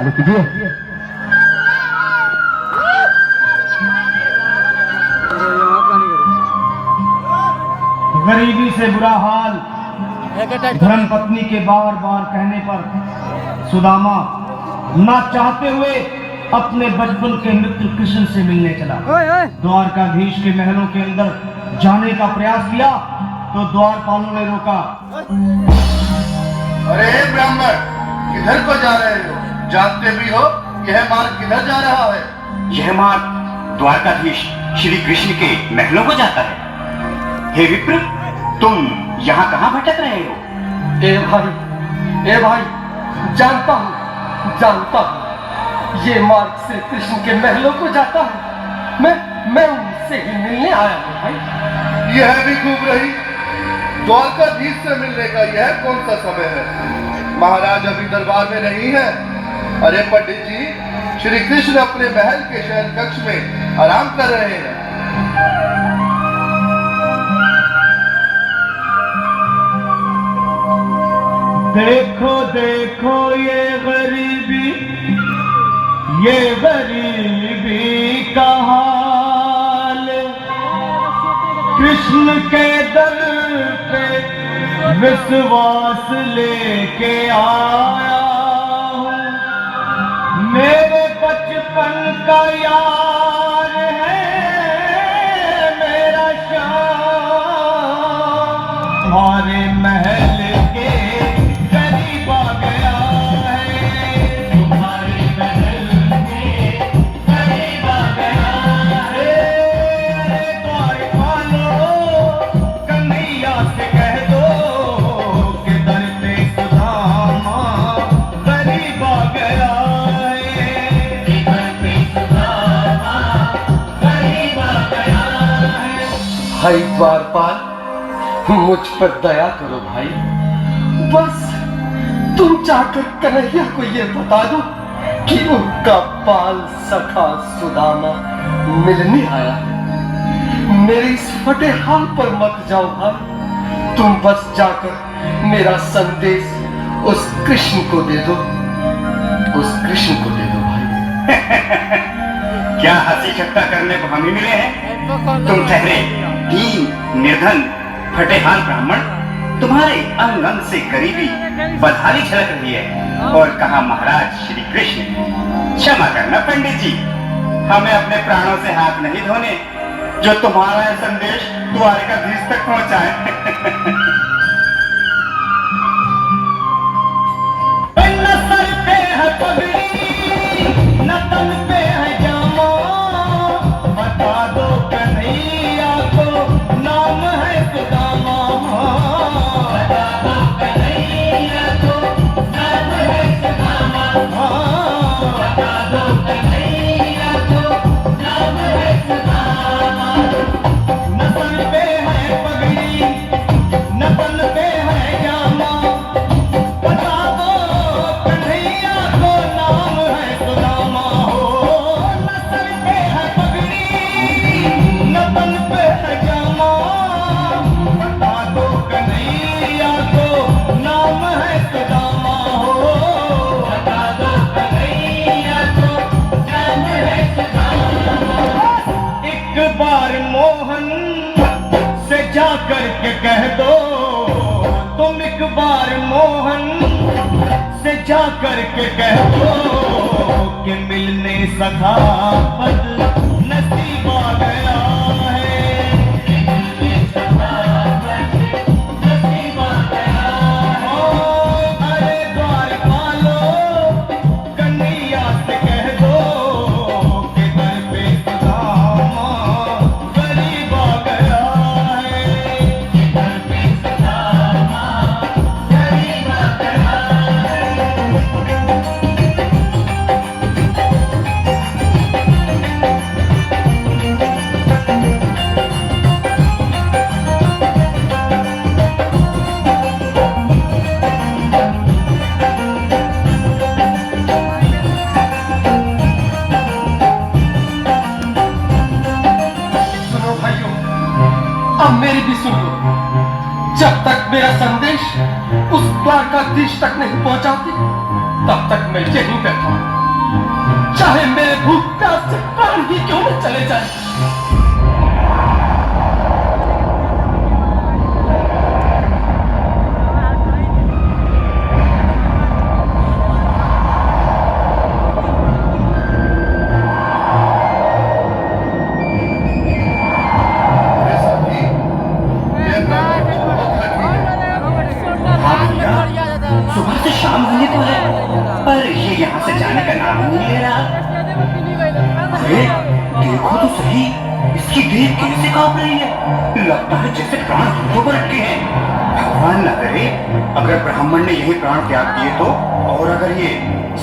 चालू कीजिए। गरीबी से बुरा हाल धर्म पत्नी के बार बार कहने पर सुदामा ना चाहते हुए अपने बचपन के मित्र कृष्ण से मिलने चला। द्वारकाधीश के महलों के अंदर जाने का प्रयास किया तो द्वारपालों ने रोका। अरे ब्राह्मण, किधर को जा रहे हो? जानते भी हो यह मार्ग किधर जा रहा है? यह मार्ग द्वारकाधीश श्री कृष्ण के महलों को जाता है। हे विप्र, तुम यहाँ कहाँ भटक रहे हो? ए भाई, जानता हूँ ये मार्ग श्री कृष्ण के महलों को जाता है। मैं उनसे ही मिलने आया हूँ भाई। यह भी खूब रही। द्वारकाधीश से मिलने का यह कौन सा समय है? महाराज अभी दरबार में नहीं है। अरे पंडित जी, श्री कृष्ण अपने महल के शयन कक्ष में आराम कर रहे हैं। देखो देखो ये गरीबी का हाल, कृष्ण के दर पे विश्वास लेके आया हूँ। मेरे बचपन का यार है मेरा श्याम, हमारे महल के करीब आ गया है। तुम्हारे महल के करीब आ गया है। अरे द्वारपालो, कन्हैया से कह दो कि दर पे सुदामा करीब आ गया है। दर पे सुदामा करीब आ गया है। भाई द्वारपाल, मुझ पर दया करो भाई। बस तुम जाकर कन्हैया को ये बता दो कि उनका बाल सखा सुदामा मिलने आया है। मेरे इस फटे हाल पर मत जाओ भाई। तुम बस जाकर मेरा संदेश उस कृष्ण को दे दो। भाई। क्या हंसी ठट्टा करने को हम ही मिले हैं? तुम ठहरे दीन निर्धन फटेहाल ब्राह्मण, तुम्हारे अंग अंग से गरीबी बदहाली झलक रही है। और कहा महाराज श्री कृष्ण। क्षमा करना पंडित जी, हमें अपने प्राणों से हाथ नहीं धोने जो तुम्हारा यह संदेश द्वारकाधीश तक पहुंचाए। न सर पे है पगड़ी, न तन पे है जामा, बता दो कन्हैया को नाम है सुदामा। बता दो कन्हैया को नाम है सुदामा। बता दो कन्हैया को नाम है सुदामा। न सर पे है पगड़ी, न तन पे है जामा, बता दो कन्हैया को नाम है सुदामा। हो न सर पे है पगड़ी, न तन पे है जामा, बता दो कन्हैया को नाम है सुदामा। हो बता दो कन्हैया को नाम है सुदामा। एक बार मोहन से जाकर के कह दो, तुम एक बार मोहन से जाकर के कह दो कि मिलने सखा पद नसीब आ गया है। मिलने सखा पद नसीब आ गया है। अरे द्वारपालो, कन्हैया से कह दो कि दर पे सुदामा करीब आ गया है। दर पे सुदामा करीब आ गया है। सुनो भाइयों, अब मेरी भी सुन लो। जब तक मेरा संदेश उस द्वारकाधीश तक नहीं पहुंचाती, तब तक मैं यहीं बैठा, चाहे मेरे भूख प्यास से प्राण ही क्यों न चले जाए। सुबह से शाम होने को है, पर ये यहाँ से जाने का नाम नहीं ले रहा। अरे देखो तो सही, इसकी देह कैसे कांप रही है। लगता है जैसे प्राण हाथों पर रखे हैं। भगवान न करे अगर ब्राह्मण ने यही प्राण त्याग दिए तो, और अगर ये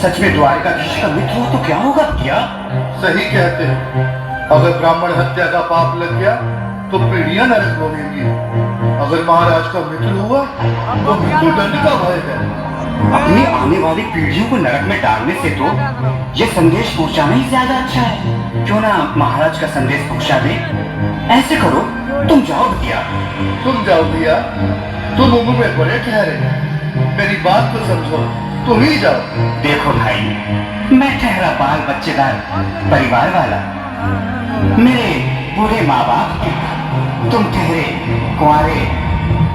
सच में द्वारकाधीश का मित्र हो तो क्या होगा। क्या सही कहते हैं, अगर ब्राह्मण हत्या का पाप लग गया तो पीढ़ियां नरक होंगी। अगर महाराज का मित्र हुआ तो मृत्युदंड का भय है। अपनी आने वाली पीढ़ियों को नरक में डालने से तो ये संदेश पहुंचाना ही ज्यादा अच्छा है। क्यों ना महाराज का संदेश पहुंचा दे। ऐसे करो, तुम जाओ भैया। तुम जाओ भैया, तुम उम्र में बड़े ठहरे, मेरी बात तो समझो, तुम ही जाओ। देखो भाई, मैं ठहरा बाल बच्चेदार परिवार वाला, मेरे बूढ़े माँ बाप हैं, तुम ठहरे कुंवारे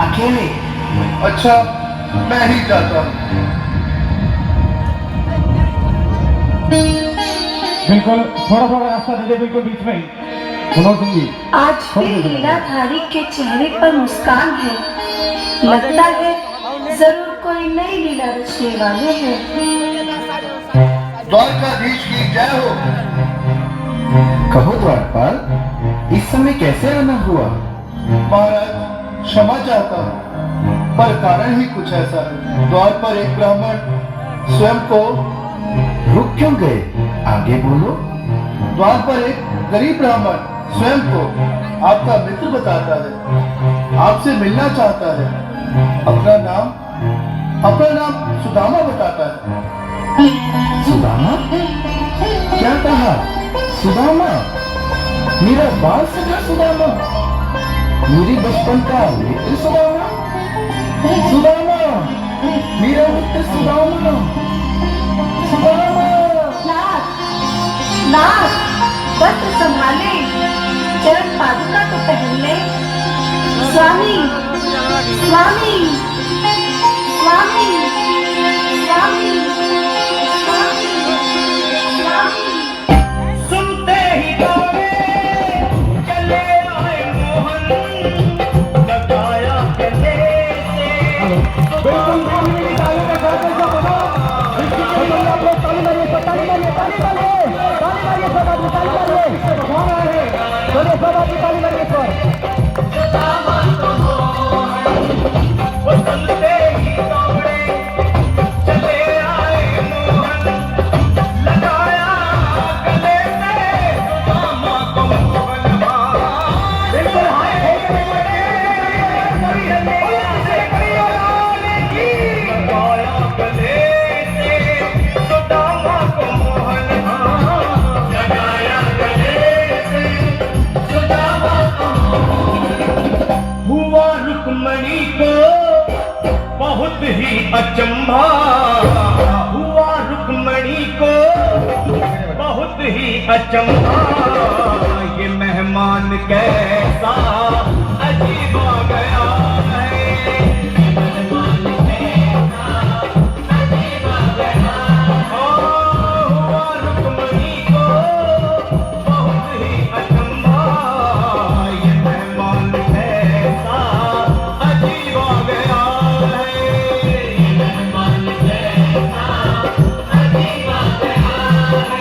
अकेले। अच्छा, मैं ही जाता हूँ। बिल्कुल थोड़ा थोड़ा रास्ता दीजिए, बिल्कुल बीच में ही। मनोज सिंह जी, आज भी लीलाधारी के चेहरे पर मुस्कान है। लगता है जरूर कोई नई लीला रचने वाले हैं। द्वारकाधीश की जय हो। कहो द्वारपाल, इस समय कैसे आना हुआ। महाराज क्षमा चाहता हूँ, पर कारण ही कुछ ऐसा है। द्वार पर एक ब्राह्मण स्वयं को रुक क्यों गए, आगे बोलो। द्वार पर एक गरीब ब्राह्मण स्वयं को आपका मित्र बताता है, आपसे मिलना चाहता है। अपना नाम सुदामा बताता है। सुदामा? क्या कहा? सुदामा? मेरा बाल सखा सुदामा, मेरी बचपन का मित्र सुदामा, सुदामा, मेरा मित्र सुदामा, सुदामा। नाथ, वस्त्र संभाले, चरण पादुका तो पहन ले। स्वामी, स्वामी, स्वामी, स्वामी, स्वामी, स्वामी। सुनते ही दौड़े चले आए मोहन, लगाया गले से। बिल्कुल ताली का साथ ऐसा बना। आप लोग ताली मारिए, ताली मारिए, ताली मारिए, ताली मारिए, सब आदमी ताली मारिए। कौन आए हैं? चलिए सब आदमी ताली मारिए सर। वो सुनते ही दौड़े चले आए मोहन, लगाया गले से सुदामा को बलवान। बिल्कुल हाय लगाया गले से सुदामा को मोहन, लगाया गले से सुदामा को मोहन। हुआ रुक्मणी को बहुत ही अचंभा, हुआ रुक्मणी को बहुत ही अचंभा। ये मेहमान कैसा अजीब आ गया है, मेहमान कैसा अजीब आ गया। हुआ रुक्मणी को बहुत ही अचंभा, ये मेहमान कैसा अजीब आ गया है, मेहमान कैसा अजीब आ गया है।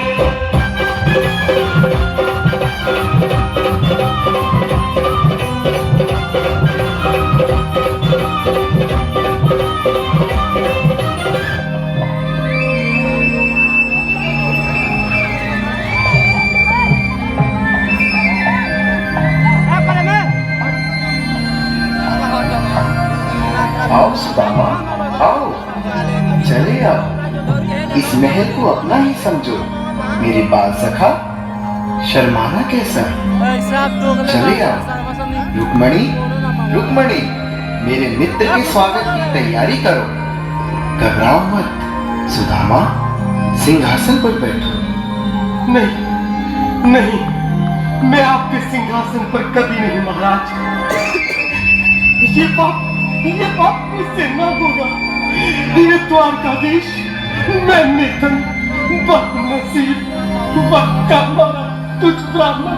आओ सुदामा, आओ, चले आओ। इस महल को अपना ही समझो। मेरी बाल सखा, शर्माना कैसा। चले आओ। रुक्मणी, रुक्मणी, मेरे मित्र के स्वागत की तैयारी करो। घबराओ मत, सुदामा, सिंहासन पर बैठो। नहीं नहीं, मैं आपके सिंहासन पर कभी नहीं महाराज। ये पाप मुझसे न होगा। ये द्वारकाधीश, मैं निर्धन, बदनसीब, बदकामारा तुझ ब्राह्मण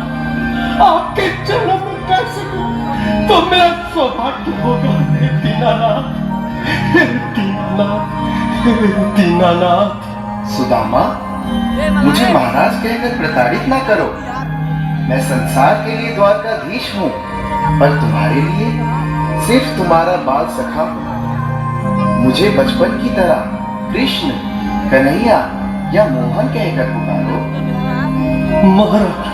आपके चरणों में बैठ सकूं तो मेरा सौभाग्य होगा। हे दीनानाथ, हे दीनानाथ, हे दीनानाथ। सुदामा, मुझे महाराज कहकर प्रताड़ित ना करो। मैं संसार के लिए द्वारकाधीश हूँ, पर तुम्हारे लिए सिर्फ तुम्हारा बाल सखा हूँ। मुझे बचपन की तरह कृष्ण, कन्हैया या मोहन कहकर पुकारो। महाराज,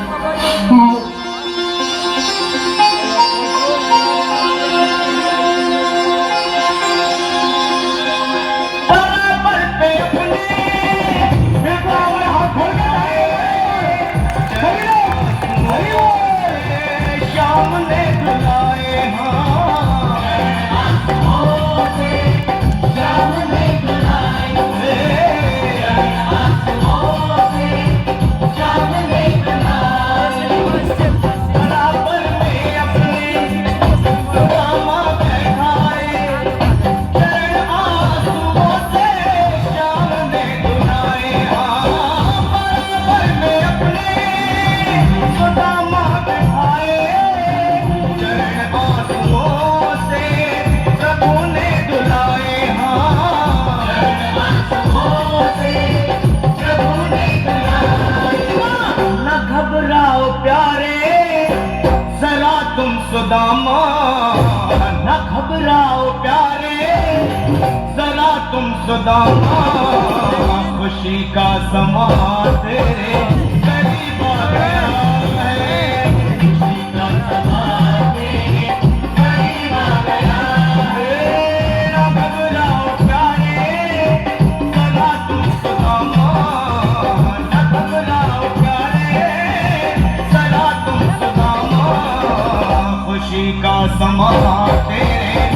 सुदामा, न घबराओ प्यारे, जरा तुम सुदामा। खुशी का समा तेरे करीब आ गया है। खुशी का समा तेरे करीब आ गया है। न घबराओ प्यारे, जरा तुम सुदामा। न घबराओ प्यारे, जरा तुम सुदामा। खुशी का समा तेरे